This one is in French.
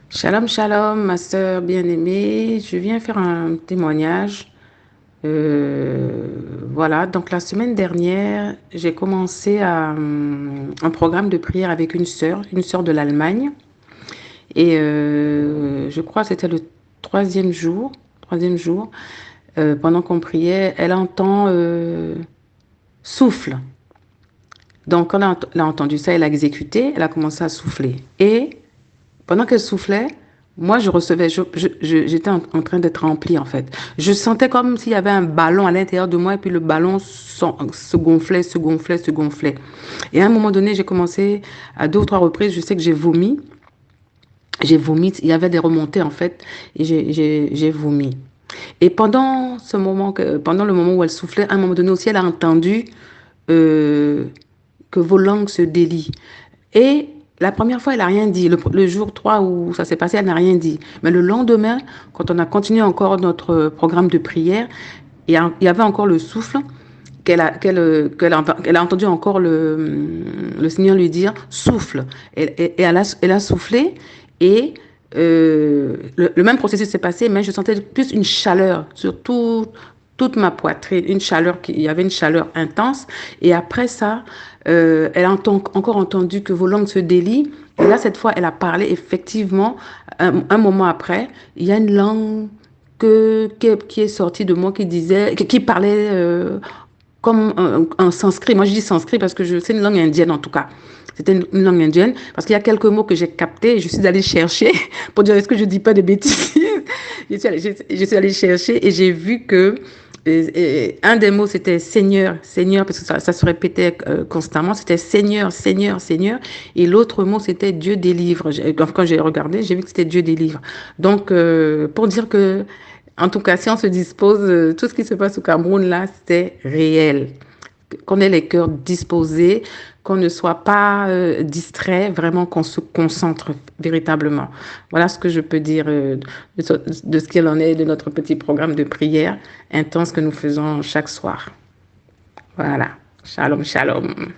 Shalom, shalom, ma sœur bien-aimée. Je viens faire un témoignage. Voilà, donc la semaine dernière, j'ai commencé un programme de prière avec une sœur de l'Allemagne. Et je crois que c'était le troisième jour, pendant qu'on priait, elle entend souffle. Donc, quand elle a entendu ça, elle a exécuté, elle a commencé à souffler. Et pendant qu'elle soufflait, moi, je recevais, j'étais en train d'être remplie, en fait. Je sentais comme s'il y avait un ballon à l'intérieur de moi et puis le ballon se gonflait, se gonflait, se gonflait. Et à un moment donné, j'ai commencé, à deux ou trois reprises, je sais que j'ai vomi. J'ai vomi, il y avait des remontées, en fait, et j'ai vomi. Et pendant le moment où elle soufflait, à un moment donné aussi, elle a entendu euh, que vos langues se délient. Et la première fois, elle n'a rien dit. Le jour 3 où ça s'est passé, elle n'a rien dit. Mais le lendemain, quand on a continué encore notre programme de prière, il y avait encore le souffle qu'elle a entendu encore le Seigneur lui dire souffle. Et elle a soufflé et le même processus s'est passé, mais je sentais plus une chaleur sur toute ma poitrine, il y avait une chaleur intense. Et après ça, elle a encore entendu que vos langues se délient. Et là, cette fois, elle a parlé effectivement. Un moment après, il y a une langue qui est sortie de moi qui parlait comme un sanskrit. Moi, je dis sanskrit parce que c'est une langue indienne en tout cas. C'était une langue indienne parce qu'il y a quelques mots que j'ai captés et je suis allée chercher pour dire est-ce que je dis pas de bêtises. Je suis allée chercher et j'ai vu que un des mots c'était Seigneur, Seigneur, parce que ça se répétait constamment, c'était Seigneur, Seigneur, Seigneur. Et l'autre mot c'était Dieu délivre. Quand j'ai regardé, j'ai vu que c'était Dieu délivre. Donc, pour dire que en tout cas, si on se dispose, tout ce qui se passe au Cameroun, là, c'est réel. Qu'on ait les cœurs disposés, qu'on ne soit pas distrait, vraiment qu'on se concentre véritablement. Voilà ce que je peux dire de ce qu'il en est de notre petit programme de prière intense que nous faisons chaque soir. Voilà. Shalom, shalom.